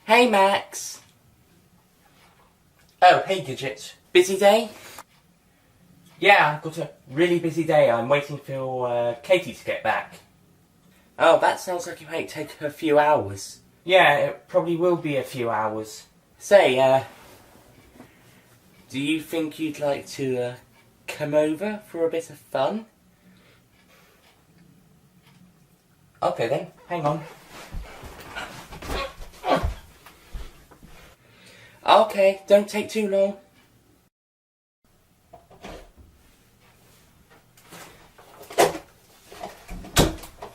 Hey, Max. Oh, hey, Gidget. Busy day? Yeah, I've got a really busy day. I'm waiting for Katie to get back. Oh, that sounds like it might take a few hours. Yeah, it probably will be a few hours. Say, do you think you'd like to come over for a bit of fun? Okay then, hang on. Okay, don't take too long.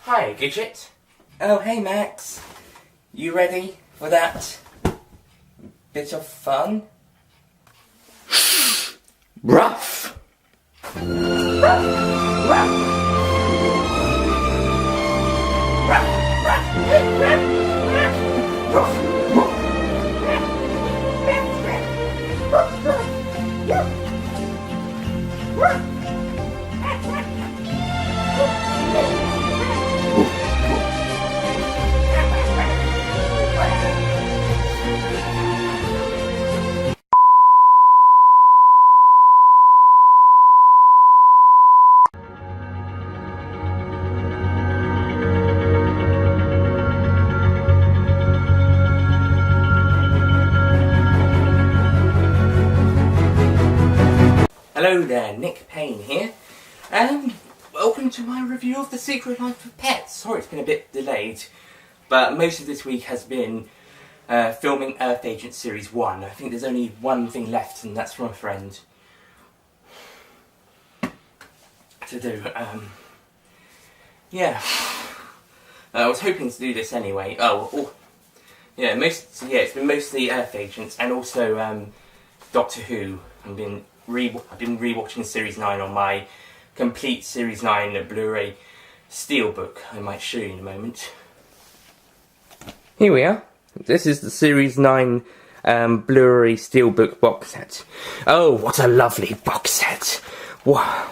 Hi, Gidget. Oh, hey, Max. You ready for that bit of fun? Rough! Hello there, Nick Payne here, and welcome to my review of The Secret Life of Pets. Sorry it's been a bit delayed, but most of this week has been filming Earth Agent Series 1. I think there's only one thing left, and that's from a friend to do. Yeah. I was hoping to do this anyway. Yeah, it's been mostly Earth Agents, and also Doctor Who. I've been rewatching Series 9 on my complete Series 9 Blu-ray Steelbook. I might show you in a moment. Here we are. This is the Series 9 Blu-ray Steelbook box set. Oh, what a lovely box set! Wow.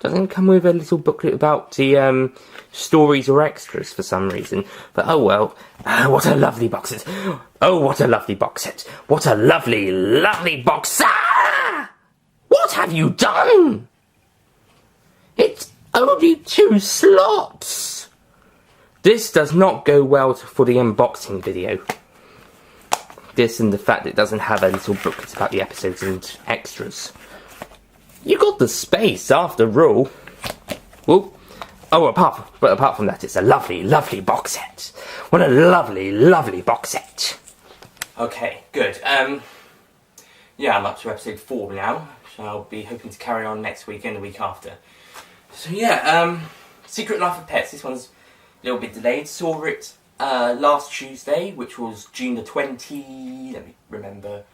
Doesn't come with a little booklet about the stories or extras for some reason. But oh well. What a lovely box set. Oh, what a lovely box set. What a lovely, lovely box set. What have you done? It's only 2 slots. This does not go well for the unboxing video. This and the fact that it doesn't have a little booklet about the episodes and extras. You got the space after all. Well, apart from that, it's a lovely, lovely box set. What a lovely, lovely box set. Okay, good. Yeah, I'm up to episode 4 now. So I'll be hoping to carry on next week and the week after. So yeah, Secret Life of Pets. This one's a little bit delayed. Saw it last Tuesday, which was June the 20... Let me remember.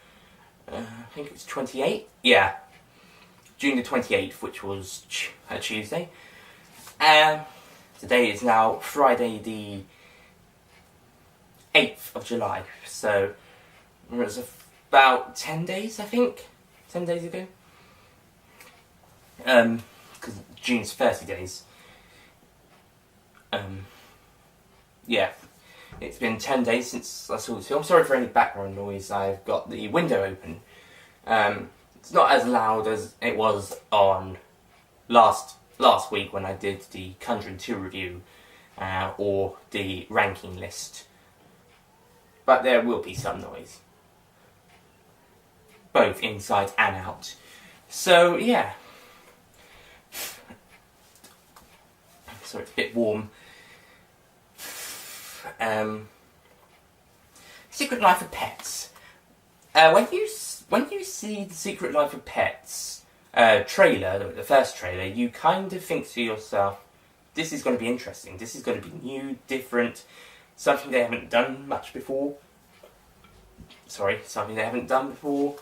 I think it was 28? Yeah. June the 28th, which was a Tuesday. Today is now Friday the 8th of July. So it was about 10 days, I think. 10 days ago. Because June's 30 days. Yeah. It's been 10 days since I saw this film. Sorry for any background noise. I've got the window open. It's not as loud as it was on last week when I did the Conjuring 2 review or the ranking list. But there will be some noise. Both inside and out. So, yeah. Sorry, it's a bit warm. Secret Life of Pets. When you see the Secret Life of Pets trailer, the first trailer, you kind of think to yourself, this is going to be interesting. This is going to be new, different, something they haven't done much before. Sorry, something they haven't done before.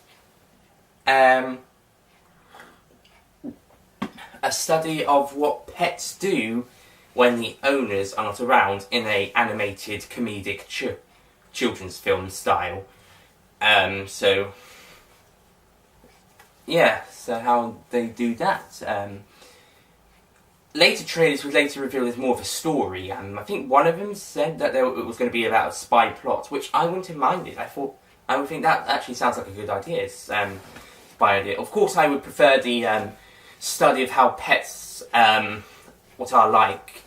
A study of what pets do when the owners are not around in a animated comedic children's film style. So yeah, so how they do that. later trailers would later reveal there's more of a story. I think one of them said that it was going to be about a spy plot, which I wouldn't have minded. I would think that actually sounds like a good idea. Spy idea. Of course, I would prefer the study of how pets what are like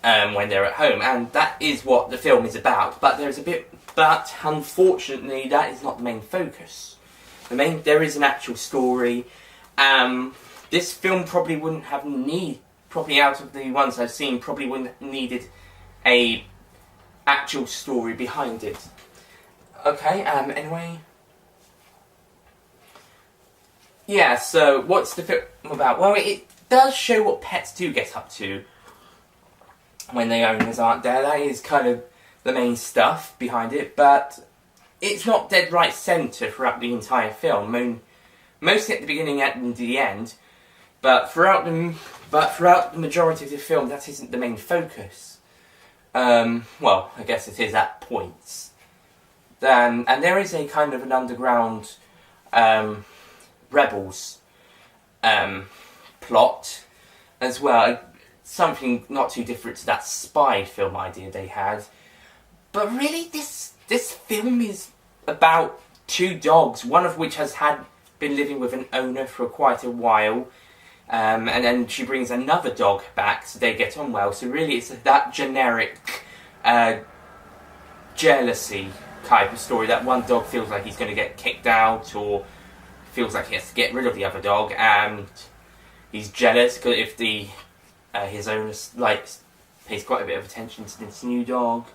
when they're at home, and that is what the film is about. But unfortunately, that is not the main focus. There is an actual story. This film probably wouldn't have probably out of the ones I've seen, probably wouldn't have needed a actual story behind it. Okay, anyway. Yeah, so what's the film about? Well, it does show what pets do get up to when the owners aren't there. That is kind of the main stuff behind it, but it's not dead right centre throughout the entire film. Mostly at the beginning and the end, but throughout the majority of the film, that isn't the main focus. Well, I guess it is at points. And there is a kind of an underground rebels plot as well. Something not too different to that spy film idea they had. But really, this film is about two dogs, one of which has been living with an owner for quite a while, and then she brings another dog back, so they get on well. So really, it's that generic jealousy type of story, that one dog feels like he's going to get kicked out, or feels like he has to get rid of the other dog, and he's jealous because if his owner pays quite a bit of attention to this new dog,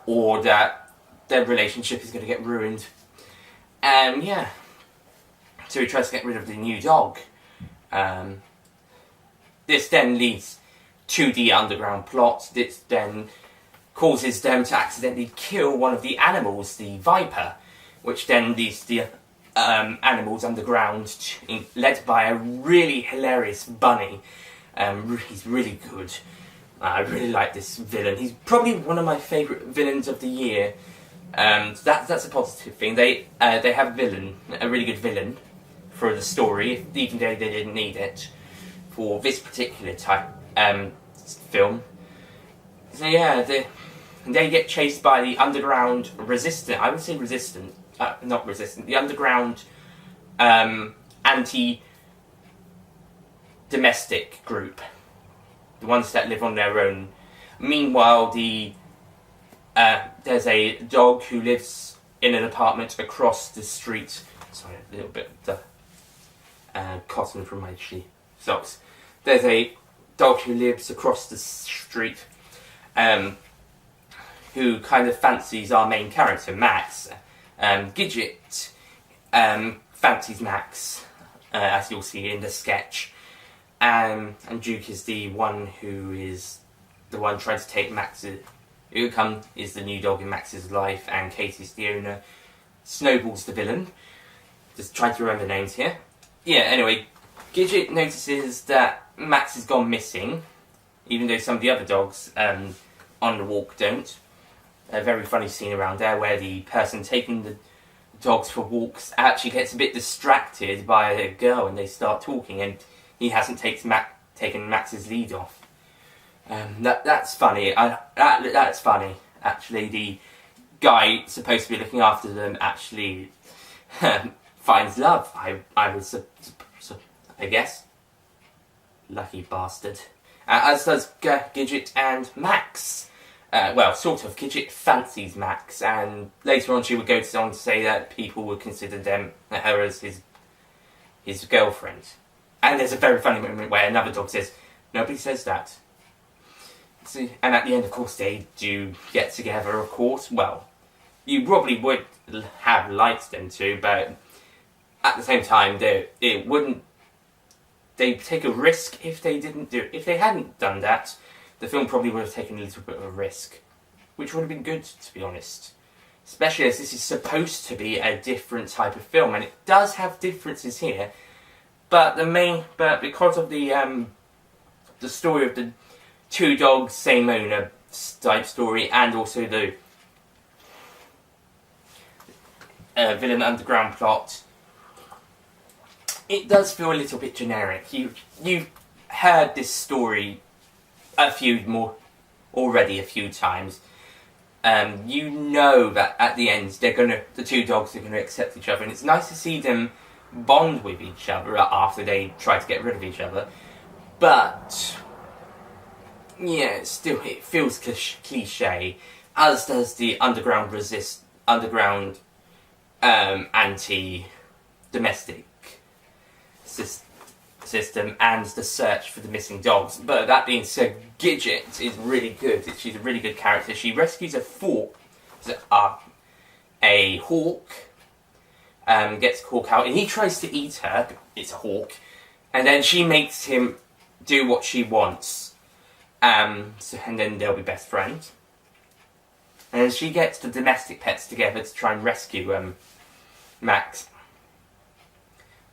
or that their relationship is going to get ruined. Yeah. So he tries to get rid of the new dog. This then leads to the underground plot. This then causes them to accidentally kill one of the animals, the viper, which then leads the animals underground, led by a really hilarious bunny. He's really good. I really like this villain. He's probably one of my favourite villains of the year. That's a positive thing. They have a really good villain for the story, even though they didn't need it for this particular type film. So yeah, they get chased by the underground resistant. I would say resistant, not resistant. The underground anti-domestic group. The ones that live on their own. Meanwhile, there's a dog who lives in an apartment across the street. Sorry, a little bit of cotton from my socks. There's a dog who lives across the street, who kind of fancies our main character, Max. Gidget fancies Max, as you'll see in the sketch. And Duke is the one trying to take Max's. Ucum is the new dog in Max's life, and Katie's the owner. Snowball's the villain. Just trying to remember names here. Yeah, anyway, Gidget notices that Max has gone missing, even though some of the other dogs on the walk don't. A very funny scene around there where the person taking the dogs for walks actually gets a bit distracted by a girl and they start talking, and he hasn't taken Max's lead off. That's funny. That's funny. Actually, the guy supposed to be looking after them actually finds love. I guess. Lucky bastard. As does Gidget and Max. Well, sort of. Gidget fancies Max, and later on she would go on to say that people would consider her as his girlfriend. And there's a very funny moment where another dog says, "Nobody says that." See, and at the end, of course, they do get together, of course. Well, you probably would have liked them to, but at the same time, they'd take a risk if they didn't do it. If they hadn't done that, the film probably would have taken a little bit of a risk, which would have been good, to be honest. Especially as this is supposed to be a different type of film, and it does have differences here. But because of the story of the two dogs, same owner type story, and also the villain underground plot, it does feel a little bit generic. You've heard this story a few times. You know that at the end the two dogs are gonna accept each other, and it's nice to see them bond with each other after they try to get rid of each other. But yeah, it feels cliche, as does the underground anti-domestic system and the search for the missing dogs. But that being said, Gidget is really good. She's a really good character. She rescues a hawk, gets a hawk out, and he tries to eat her. It's a hawk, and then she makes him do what she wants. And then they'll be best friends. And she gets the domestic pets together to try and rescue Max.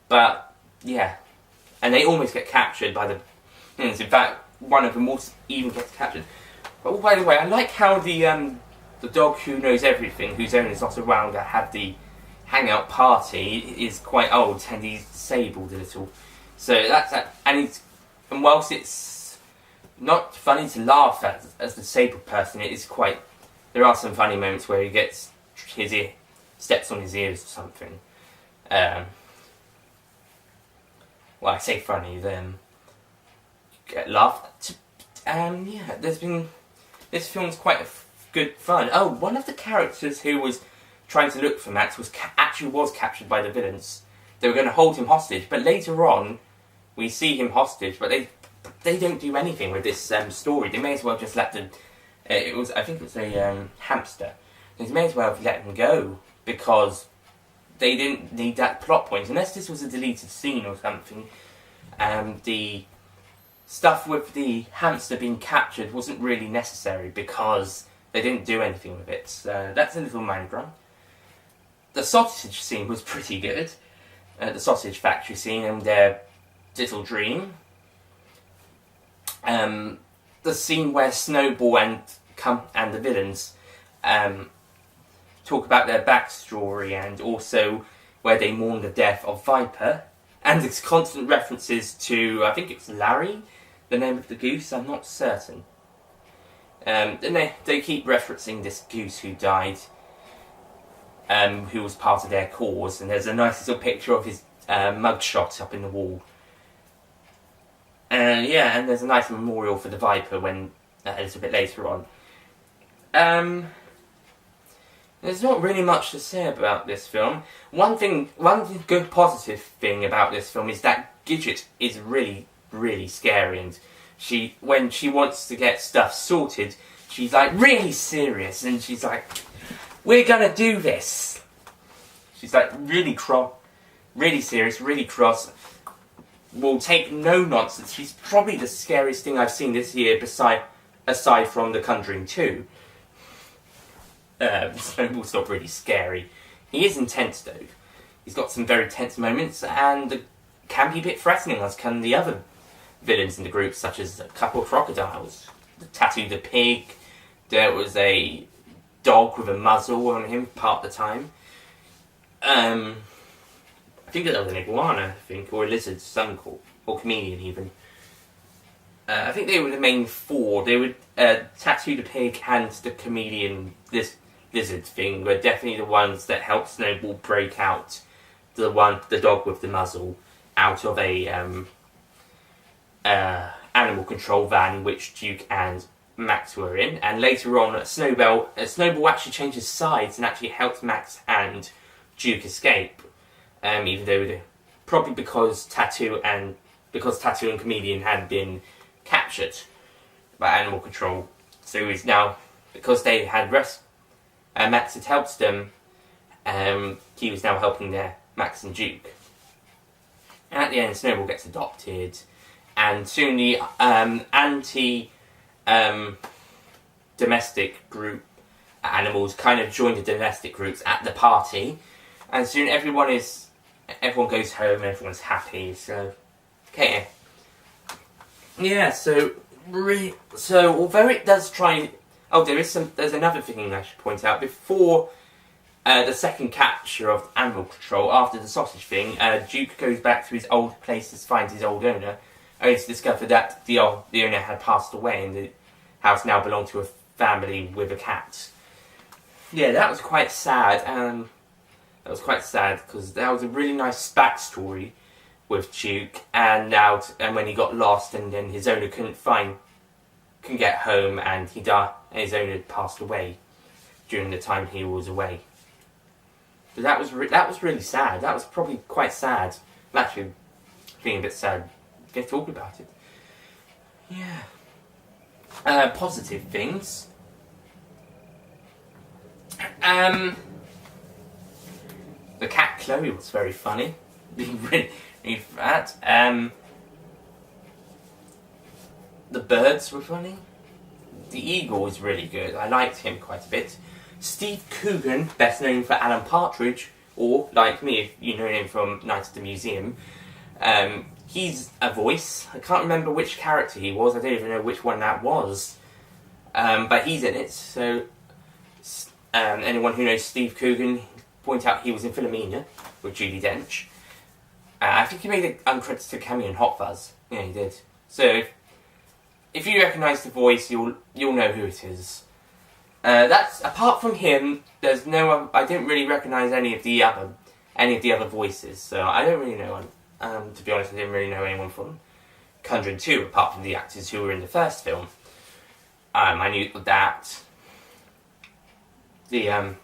But yeah, and they almost get captured by the. In fact, one of them even gets captured. But by the way, I like how the dog who knows everything, whose owner's not around, that had the hangout party, is quite old and he's disabled a little. So that's that. And whilst it's not funny to laugh at as a disabled person, it is quite. There are some funny moments where he gets steps on his ears or something. Well, I say funny, then get laughed at. Yeah, this film's quite good fun. Oh, one of the characters who was trying to look for Max actually was captured by the villains. They were going to hold him hostage, but later on, we see him hostage, but they don't do anything with this story. They may as well just let them. I think it was a hamster. They may as well have let him go, because they didn't need that plot point. Unless this was a deleted scene or something, the stuff with the hamster being captured wasn't really necessary, because they didn't do anything with it. So that's a little minor gripe. The sausage scene was pretty good. The sausage factory scene and their little dream. The scene where Snowball and the villains talk about their backstory, and also where they mourn the death of Viper, and its constant references to, I think it's Larry, the name of the goose, I'm not certain. And they keep referencing this goose who died, who was part of their cause, and there's a nice little picture of his mugshot up in the wall. Yeah, and there's a nice memorial for the Viper when a little bit later on. There's not really much to say about this film. One good positive thing about this film is that Gidget is really, really scary, and when she wants to get stuff sorted, she's like really serious, and she's like, "We're gonna do this." She's like really serious, really cross. Will take no nonsense. She's probably the scariest thing I've seen this year, aside from The Conjuring 2. Snowball's not really scary. He is intense though. He's got some very tense moments, and can be a bit threatening, as can the other villains in the group, such as a couple of crocodiles. Tattoo the pig. There was a dog with a muzzle on him part of the time. I think that was an iguana, or a lizard, or chameleon even. I think they were the main four. They would Tattoo the pig and the chameleon, this lizard thing, were definitely the ones that helped Snowball break out the dog with the muzzle, out of a animal control van which Duke and Max were in. And later on, Snowball actually changed his sides and actually helped Max and Duke escape. Even though probably because Tattoo and Chameleon had been captured by animal control, so he's now, because they had Max had helped them, he was now helping Max and Duke. And at the end, Snowball gets adopted, and soon the domestic group animals kind of join the domestic groups at the party, and soon everyone goes home and everyone's happy. So, okay, yeah. So although it does try, there's another thing I should point out before the second capture of animal control. After the sausage thing, Duke goes back to his old place to find his old owner, only to discover that the owner had passed away and the house now belonged to a family with a cat. Yeah, that was quite sad, and that was quite sad because that was a really nice backstory with Duke, and when he got lost and then his owner couldn't get home, and he died, and his owner passed away during the time he was away. But that was really sad. That was probably quite sad. I'm actually feeling a bit sad just talking about it. Yeah. Positive things. The cat Chloe was very funny. Really fat. The birds were funny. The eagle was really good. I liked him quite a bit. Steve Coogan, best known for Alan Partridge, or like me, if you know him from Night at the Museum. He's a voice. I can't remember which character he was. I don't even know which one that was. But he's in it. So anyone who knows Steve Coogan, point out he was in Philomena with Judi Dench. I think he made an uncredited cameo in Hot Fuzz. Yeah, he did. So if you recognise the voice, you'll know who it is. That's apart from him. There's no. I didn't really recognise any of the other voices. So I don't really know. To be honest, I didn't really know anyone from Conjuring 2 apart from the actors who were in the first film. I knew that the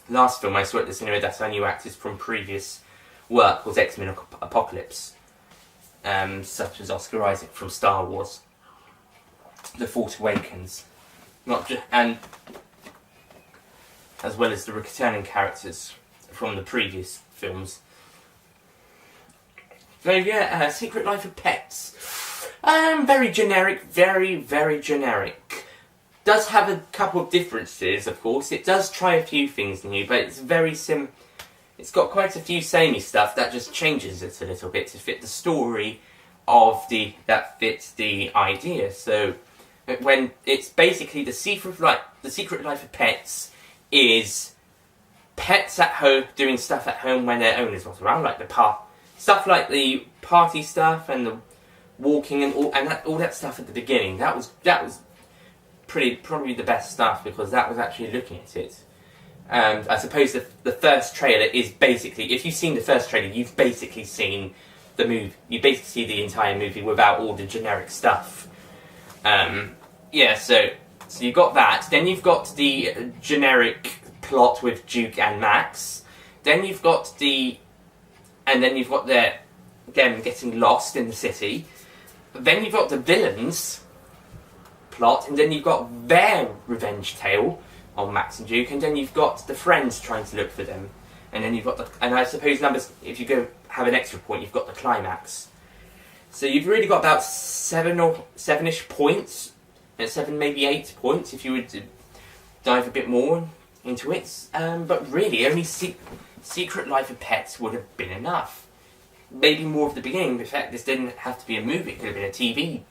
last film I saw at the cinema that I knew actors from previous work was X-Men Apocalypse, such as Oscar Isaac from Star Wars, The Force Awakens, and as well as the returning characters from the previous films. So yeah, Secret Life of Pets. Very generic, very, very generic. Does have a couple of differences, of course. It does try a few things new, but it's very It's got quite a few samey stuff that just changes it a little bit to fit the story that fits the idea. So when it's basically the Secret Life of Pets is pets at home doing stuff at home when their owner's not around, like stuff like the party stuff and the walking and all that stuff at the beginning. That was probably the best stuff because that was actually looking at it. And I suppose the first trailer is basically, if you've seen the first trailer, you've basically seen the movie. You basically see the entire movie without all the generic stuff. Yeah, so you've got that. Then you've got the generic plot with Duke and Max. Then you've got them getting lost in the city. Then you've got the villains plot, and then you've got their revenge tale on Max and Duke, and then you've got the friends trying to look for them, and then you've got and I suppose if you go have an extra point, you've got the climax. So you've really got about seven-ish points, 7 maybe 8 points if you would dive a bit more into it. But really, only Secret Life of Pets would have been enough. Maybe more of the beginning. In fact, this didn't have to be a movie; it could have been a TV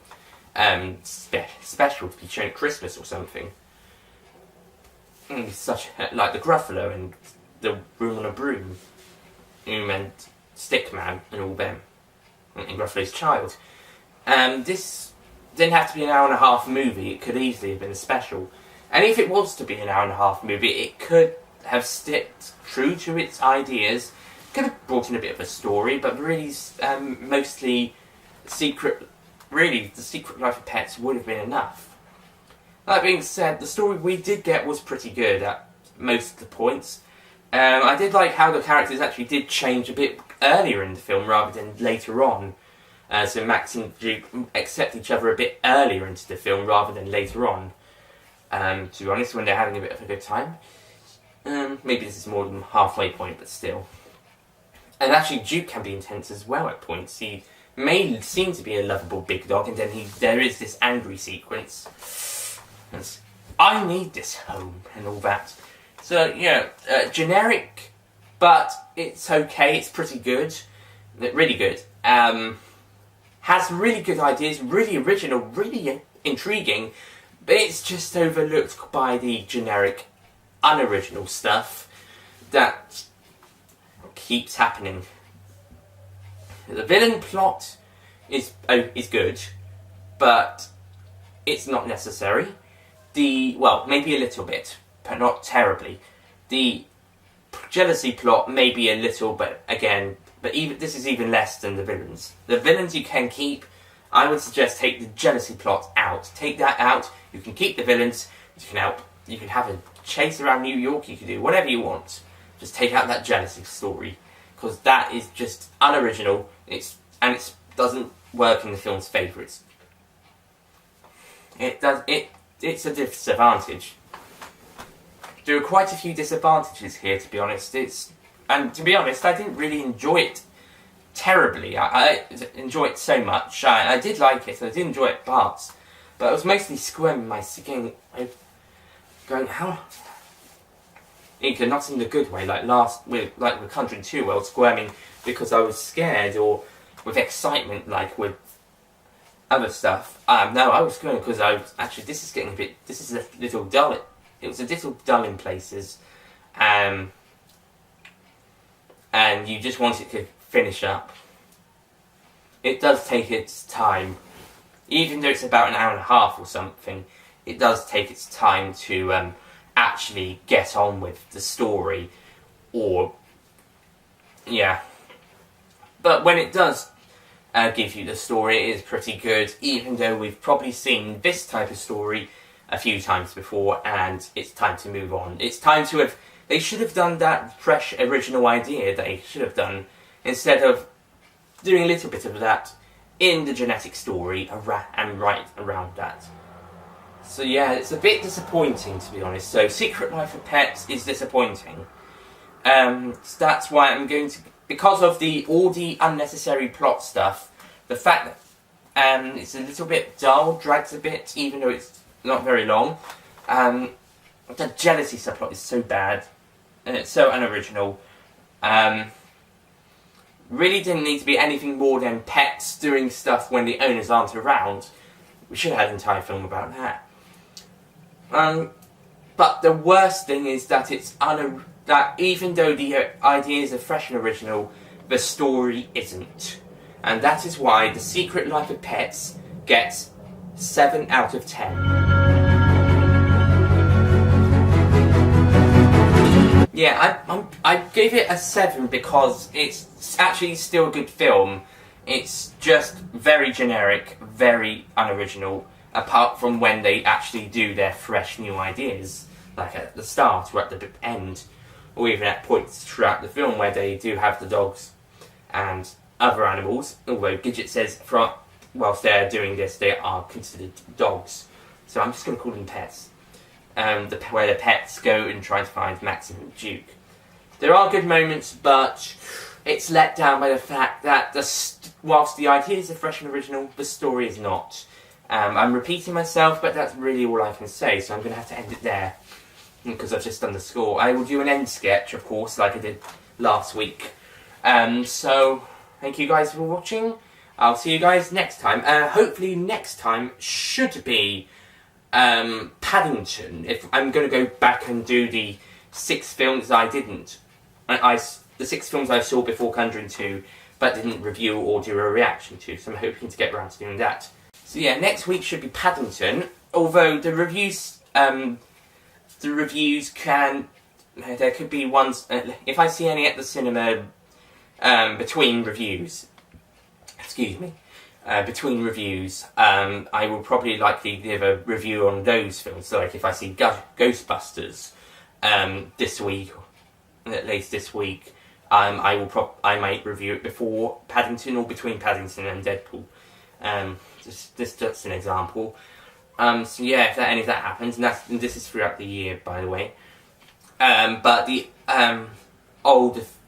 special to be shown at Christmas or something. Such like the Gruffalo and the Room on a Broom, and Stickman and all them, and Gruffalo's Child. This didn't have to be an hour and a half movie. It could easily have been a special. And if it was to be an hour and a half movie, it could have sticked true to its ideas. Could have brought in a bit of a story, but really, mostly the Secret Life of Pets would have been enough. That being said, the story we did get was pretty good at most of the points. I did like how the characters actually did change a bit earlier in the film rather than later on. So Max and Duke accept each other a bit earlier into the film rather than later on. To be honest, when they're having a bit of a good time. Maybe this is more than halfway point, but still. And actually, Duke can be intense as well at points. He may seem to be a lovable big dog, and then there is this angry sequence. I need this home and all that. So yeah, generic, but it's okay. It's pretty good, really good. Has really good ideas, really original, really intriguing, but it's just overlooked by the generic, unoriginal stuff that keeps happening. The villain plot is good, but it's not necessary. Well, maybe a little bit, but not terribly. The jealousy plot may be a little bit, again, but even this is even less than the villains. The villains you can keep. I would suggest take the jealousy plot out. Take that out. You can keep the villains. You can have a chase around New York. You can do whatever you want. Just take out that jealousy story, because that is just unoriginal. It doesn't work in the film's favourites. It's a disadvantage. There are quite a few disadvantages here, to be honest. And to be honest, I didn't really enjoy it terribly. I enjoy it so much. I did like it. I did enjoy it parts, but I was mostly squirming my skin, going how. Not in the good way, like with Conjuring 2, where I was squirming because I was scared, or with excitement, like with other stuff. No, I was squirming because I was actually. This is a little dull. It was a little dull in places, and you just want it to finish up. It does take its time, even though it's about an hour and a half or something. It does take its time to actually get on with the story, or yeah. But when it does give you the story, it is pretty good. Even though we've probably seen this type of story a few times before, and it's time to move on. It's time to have. They should have done that fresh, original idea. They should have done, instead of doing a little bit of that in the genetic story and right around that. So yeah, it's a bit disappointing, to be honest. So Secret Life of Pets is disappointing. So that's why I'm going to, because of all the unnecessary plot stuff, the fact that it's a little bit dull, drags a bit, even though it's not very long. The jealousy subplot is so bad, and it's so unoriginal. Really didn't need to be anything more than pets doing stuff when the owners aren't around. We should have had an entire film about that. But the worst thing is that that even though the ideas are fresh and original, the story isn't. And that is why The Secret Life of Pets gets 7 out of 10. Yeah, I gave it a 7 because it's actually still a good film. It's just very generic, very unoriginal, apart from when they actually do their fresh new ideas, like at the start or at the end, or even at points throughout the film where they do have the dogs and other animals, although Gidget says whilst they're doing this they are considered dogs, so I'm just going to call them pets. Where the pets go and try to find Max and Duke. There are good moments, but it's let down by the fact that whilst the ideas are fresh and original, the story is not. I'm repeating myself, but that's really all I can say, so I'm going to have to end it there, because I've just done the score. I will do an end sketch, of course, like I did last week. So, thank you guys for watching. I'll see you guys next time. Hopefully next time should be Paddington. If I'm going to go back and do the 6 films I didn't. The 6 films I saw before Conjuring 2, but didn't review or do a reaction to, so I'm hoping to get around to doing that. So yeah, next week should be Paddington, although the reviews can, there could be ones, if I see any at the cinema between reviews, between reviews, I will probably likely give a review on those films. So like if I see Ghostbusters this week, at least this week, I might review it before Paddington or between Paddington and Deadpool. Just an example. So yeah, if any of that happens, and this is throughout the year, by the way. But the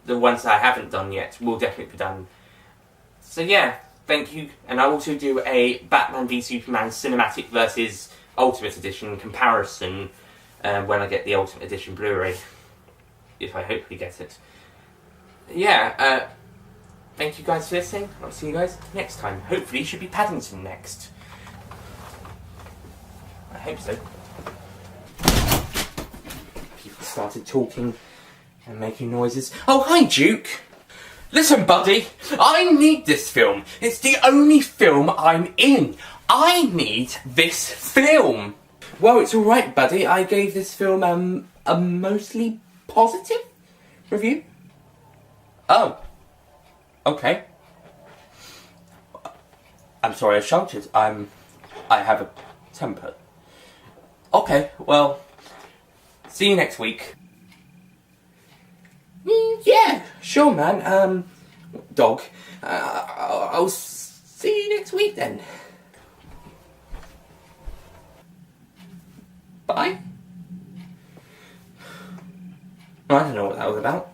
ones that I haven't done yet will definitely be done. So yeah, thank you. And I'll also do a Batman v Superman Cinematic versus Ultimate Edition comparison when I get the Ultimate Edition Blu-ray. If I hopefully get it. Yeah, thank you guys for listening. I'll see you guys next time. Hopefully it should be Paddington next. I hope so. People started talking and making noises. Oh, hi, Duke! Listen, buddy, I need this film. It's the only film I'm in. I need this film. Well, it's alright, buddy. I gave this film a mostly positive review. Oh. Okay. I'm sorry I shouted. I have a temper. Okay, well, see you next week. Yeah, sure, man. Dog. I'll see you next week then. Bye. I don't know what that was about.